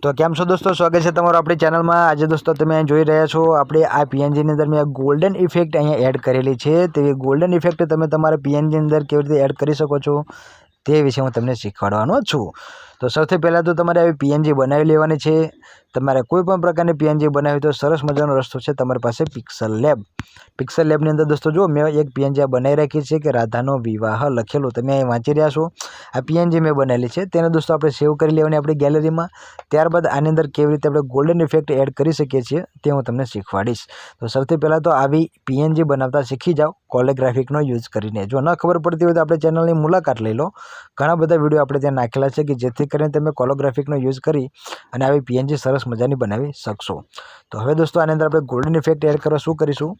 तो केम छो दोस्तों, स्वागत है तमारो अपनी चैनल में। आज दोस्तों तमे जोई रह्या छो आपणे आ पीएनजी ની અંદર મેં गोल्डन इफेक्ट અહીંયા એડ કરેલી છે। તે गोल्डन इफेक्ट તમે તમારા પીએનજી ની અંદર કેવી રીતે એડ કરી શકો છો તે વિશે હું તમને શીખવાડવાનો છું। तो સૌથી પહેલા તો તમારે આવી પીએનજી બનાવી લેવાની છે। તમારે કોઈ પણ પ્રકારની પીએનજી બનાવી તો સરસ મજાનો રસ્તો છે તમારી પાસે पिक्सल लेब ની અંદર दोस्तों जो मैं एक पीएनजी आ बनाવી રાખી છે કે રાધાનો વિવાહ લખેલું તમે અહીં વાંચી રહ્યા છો। આ પીએનજી મેં બનાવેલી છે તેને दोस्तों આપણે સેવ કરી લેવાની આપણી ગેલેરીમાં। ત્યારબાદ આની અંદર કેવી રીતે આપણે ગોલ્ડન ઇફેક્ટ એડ કરી શકીએ છીએ તે હું તમને શીખવાડીશ। તો સૌથી પહેલાં તો આવી પીએનજી બનાવતા શીખી જાઓ કોલોગ્રાફિકનો યુઝ કરીને। જો ન ખબર પડતી હોય તો આપણે ચેનલની મુલાકાત લઈ લો, ઘણા બધા વિડીયો આપણે ત્યાં નાખેલા છે કે જેથી કરીને તમે કોલોગ્રાફિકનો યુઝ કરી અને આવી પીએનજી સરસ મજાની બનાવી શકશો। તો હવે दोस्तों આની અંદર આપણે ગોલ્ડન ઇફેક્ટ એડ કરવા શું કરીશું,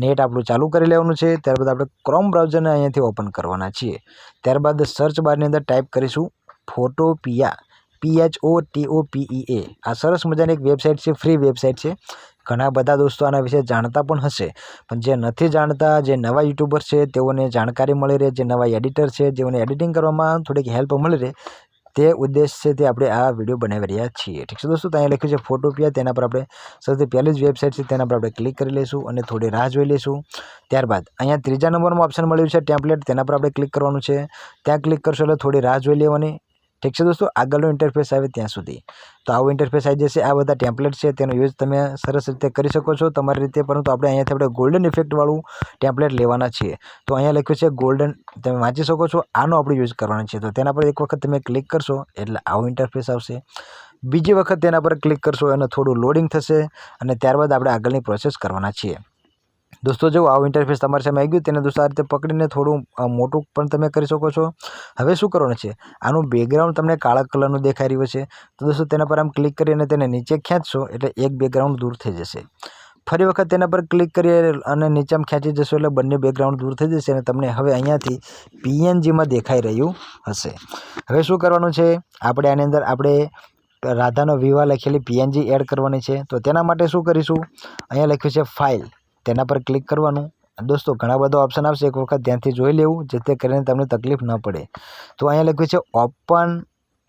नेट આપણું ચાલુ કરી લેવાનું છે। ત્યારબાદ આપણે ક્રોમ બ્રાઉઝરને અહીંયાથી ઓપન કરવાના છીએ। ત્યારબાદ સર્ચ બારની અંદર ટાઈપ કરીશું ફોટોપિયા, PHOTOPEA। આ સરસ મજાની એક વેબસાઇટ છે, ફ્રી વેબસાઇટ છે। ઘણા બધા દોસ્તો આના વિશે જાણતા પણ હશે, પણ જે નથી જાણતા, જે નવા યુટ્યુબર છે તેઓને જાણકારી મળી રહે, જે નવા એડિટર છે જેઓને એડિટિંગ કરવામાં થોડીક હેલ્પ મળી રહે તે ઉદ્દેશ્યથી આપણે આ વિડીયો બનાવી રહ્યા છીએ। ઠીક છે दोस्तों, તો અહીંયા લખ્યું છે ફોટોપિયા, તેના પર આપણે સૌથી પહેલી જ વેબસાઇટ છે તેના પર આપણે ક્લિક કરી લઈશું અને થોડી રાહ જોઈ લઈશું। ત્યારબાદ અહીંયા ત્રીજા નંબરમાં ઓપ્શન મળ્યું છે ટેમ્પલેટ, તેના પર આપણે ક્લિક કરવાનું છે। ત્યાં ક્લિક કરશો એટલે થોડી રાહ જોઈ લેવાની। ઠીક છે दोस्तों, આગળનો ઇન્ટરફેસ આવે ત્યાં સુધી તો આવો ઇન્ટરફેસ આવી જશે। આ બધા ટેમ્પલેટ છે તેનો યુઝ તમે સરસ રીતે કરી શકો છો તમારી રીતે, પરંતુ આપણે અહીંયાથી આપણે ગોલ્ડન ઇફેક્ટવાળું ટેમ્પલેટ લેવાના છીએ। તો અહીંયા લખ્યું છે ગોલ્ડન, તમે વાંચી શકો છો, આનો આપણે યુઝ કરવાનો છે। તો તેના પર એક વખત તમે ક્લિક કરશો એટલે આવો ઇન્ટરફેસ આવશે। બીજી વખત તેના પર ક્લિક કરશો અને થોડું લોડિંગ થશે અને ત્યારબાદ આપણે આગળની પ્રોસેસ કરવાના છીએ। दोस्तों जो આવું ઇન્ટરફેસ તમારી સામે આવી ગયું તેને दोस्तों આ રીતે પકડીને થોડું મોટું પણ તમે કરી શકો છો। હવે શું કરવાનું છે, આનું બેકગ્રાઉન્ડ તમને કાળા કલરનું દેખાઈ રહ્યું છે તો दोस्तों તેના પર આમ ક્લિક કરીને તેને નીચે ખેંચશો એટલે એક બેકગ્રાઉન્ડ દૂર થઈ જશે। ફરી વખત તેના પર ક્લિક કરી અને નીચેમાં ખેંચી જશો એટલે બંને બેકગ્રાઉન્ડ દૂર થઈ જશે અને તમને હવે અહીંયાથી પીએનજીમાં દેખાઈ રહ્યું હશે। હવે શું કરવાનું છે, આપણે આની અંદર આપણે રાધાનો વિવાહ લખેલી પીએનજી એડ કરવાની છે। તો તેના માટે શું કરીશું, અહીંયા લખ્યું છે ફાઇલ, તેના પર ક્લિક કરવાનું। दोस्तों ઘણા બધા ઓપ્શન આવશે, એક વખત ધ્યાનથી જોઈ લેવું જેથી કરીને તમને તકલીફ ન પડે। તો અહીંયા લખ્યું છે ઓપન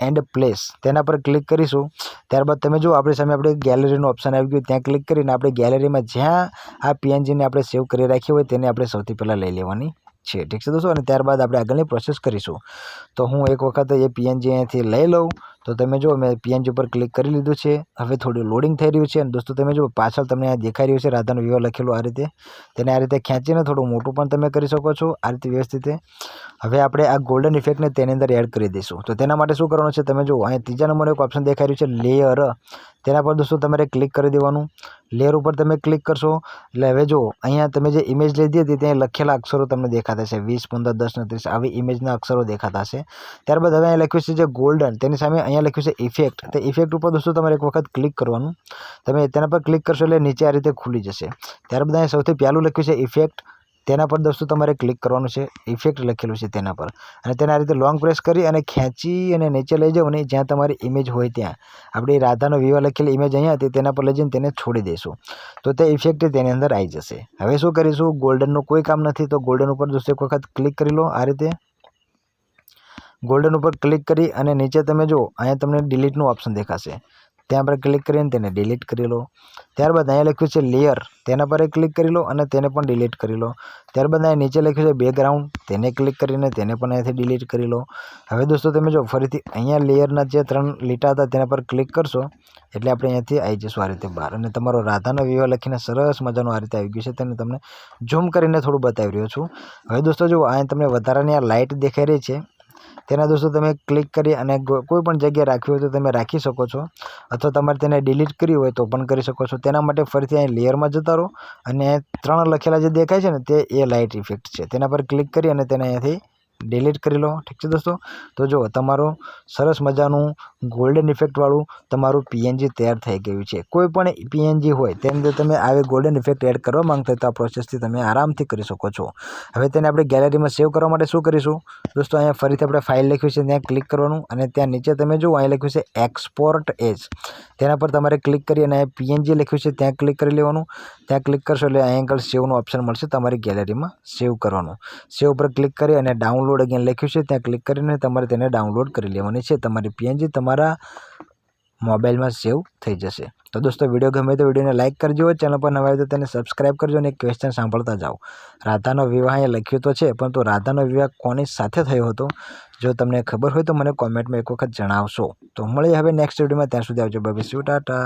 એન્ડ પ્લેસ, તેના પર ક્લિક કરીશું। ત્યારબાદ તમે જો આપણી સામે આપણે ગેલેરીનું ઓપ્શન આવી ગયું, ત્યાં ક્લિક કરીને આપણે ગેલેરીમાં જ્યાં આ પીએનજીને આપણે સેવ કરી રાખી હોય તેને આપણે સૌથી પહેલાં લઈ લેવાની છે। ઠીક છે दोस्तों, અને ત્યારબાદ આપણે આગળની પ્રોસેસ કરીશું। તો હું એક વખત એ પીએનજી અહીંયાથી લઈ લઉં તો તમે જો મેં પીએનજી પર ક્લિક કરી લીધું છે। હવે થોડું લોડિંગ થઈ રહ્યું છે અને दोस्तों તમે જો પાછળ તમને આ દેખાઈ રહ્યું છે રાધાનો વિવાહ લખેલું આ રીતે, તેને આ રીતે ખેંચીને થોડું મોટું પણ તમે કરી શકો છો આ રીતે વ્યવસ્થિત। હવે આપણે આ ગોલ્ડન ઇફેક્ટને તેની અંદર એડ કરી દઈશું। તો તેના માટે શું કરવાનું છે, તમે જો અહીંયા ત્રીજા નંબરનો એક ઓપ્શન દેખાઈ રહ્યું છે લેયર, તેના પર दोस्तों તમારે ક્લિક કરી દેવાનું। લેયર ઉપર તમે ક્લિક કરશો એટલે હવે જો અહીંયા તમે જે ઇમેજ લીધી હતી ત્યાં લખેલા અક્ષરો તમને દેખાતા હશે, 20, 15, 10 ને 30 આવી ઇમેજના અક્ષરો દેખાતા હશે। ત્યારબાદ હવે અહીંયા લખ્યું છે જે ગોલ્ડન, તેની સામે અહીંયા લખ્યું છે ઇફેક્ટ, તે ઇફેક્ટ ઉપર दोस्तों તમારે એક વખત ક્લિક કરવાનું। તમે તેના પર ક્લિક કરશો એટલે નીચે આ રીતે ખુલી જશે। ત્યારબાદ અહીંયા સૌથી પહેલું લખ્યું છે ઇફેક્ટ, તેના પર दोस्तों તમારે ક્લિક કરવાનું છે, ઇફેક્ટ લખેલું છે તેના પર, અને તેને આ રીતે લોંગ પ્રેસ કરી અને ખેંચી અને નીચે લઈ જાઓ અને જ્યાં તમારી ઇમેજ હોય ત્યાં આપણી રાધાનો વિવાહ લખેલી ઇમેજ અહીંયા હતી તેના પર લઈ જઈને તેને છોડી દઈશું તો તે ઇફેક્ટ તેની અંદર આવી જશે। હવે શું કરીશું, ગોલ્ડનનું કોઈ કામ નથી તો ગોલ્ડન ઉપર दोस्तों એક વખત ક્લિક કરી લો। આ રીતે ગોલ્ડન ઉપર ક્લિક કરી અને નીચે તમે જો અહીંયા તમને ડિલીટનું ઓપ્શન દેખાશે, ત્યાં પર ક્લિક કરીને તેને ડિલીટ કરી લો। ત્યારબાદ અહીંયા લખ્યું છે લેયર, તેના પર ક્લિક કરી લો અને તેને પણ ડિલીટ કરી લો। ત્યારબાદ અહીંયા નીચે લખ્યું છે બેકગ્રાઉન્ડ, તેને ક્લિક કરીને તેને પણ અહીંયાથી ડિલીટ કરી લો। હવે दोस्तों તમે જો ફરીથી અહીંયા લેયરના જે 3 લીટા હતા તેના પર ક્લિક કરશો એટલે આપણે અહીંયાથી આવી જઈશું આ રીતે બહાર, અને તમારો રાધાનો વિવાહ લખીને સરસ મજાનું આ રીતે આવી ગયું છે। તેને તમને ઝૂમ કરીને થોડું બતાવી રહ્યો છું। હવે दोस्तों જો અહીંયા તમને વધારાની આ લાઇટ દેખાઈ રહી છે તેના दोस्तों તમે ક્લિક કરી અને કોઈ પણ જગ્યાએ રાખવી હોય તો તમે રાખી શકો છો, અથવા તમારે તેને ડિલીટ કરવી હોય તો પણ કરી શકો છો। તેના માટે ફરીથી અહીં લેયરમાં જતા રહો અને 3 લખેલા જે દેખાય છે ને તે એ લાઇટ ઇફેક્ટ છે, તેના પર ક્લિક કરી અને તેને અહીંયાથી ડિલીટ કરી લો। ઠીક છે दोस्तों, તો જો તમારું સરસ મજાનું ગોલ્ડન ઇફેક્ટવાળું તમારું પીએનજી તૈયાર થઈ ગયું છે। કોઈ પણ પીએનજી હોય તેની અંદર તમે આવી ગોલ્ડન ઇફેક્ટ એડ કરવા માંગતા હોય તો આ પ્રોસેસથી તમે આરામથી કરી શકો છો। હવે તેને આપણે ગેલેરીમાં સેવ કરવા માટે શું કરીશું, दोस्तों અહીંયા ફરીથી આપણે ફાઇલ લખ્યું છે ત્યાં ક્લિક કરવાનું અને ત્યાં નીચે તમે જુઓ અહીં લખ્યું છે એક્સપોર્ટ એઝ, તેના પર તમારે ક્લિક કરી અને પીએનજી લખ્યું છે ત્યાં ક્લિક કરી લેવાનું। ત્યાં ક્લિક કરશો એટલે અહીં આગળ સેવનું ઓપ્શન મળશે, તમારી ગેલેરીમાં સેવ કરવાનું। સેવ પર ક્લિક કરી અને ડાઉનલોડ again લખ્યું છે ત્યાં ક્લિક કરીને તમારે તેને ડાઉનલોડ કરી લેવાની છે। તમારી પીએનજી તમારા મોબાઈલમાં સેવ થઈ જશે। તો દોસ્તો વિડીયો ગમે તો વિડીયોને લાઇક કરજો, ચેનલ પર નવા હોય તો તેને સબસ્ક્રાઈબ કરજો અને ક્વેશ્ચન સાંભળતા જાઓ। રાધાનો વિવાહ અહીંયા લખ્યું તો છે, પરંતુ રાધાનો વિવાહ કોની સાથે થયો હતો? જો તમને ખબર હોય તો મને કોમેન્ટમાં એક વખત જણાવશો। તો મળીએ હવે નેક્સ્ટ વિડીયોમાં, ત્યાં સુધી આવજો, બાય બાય, ટાટા।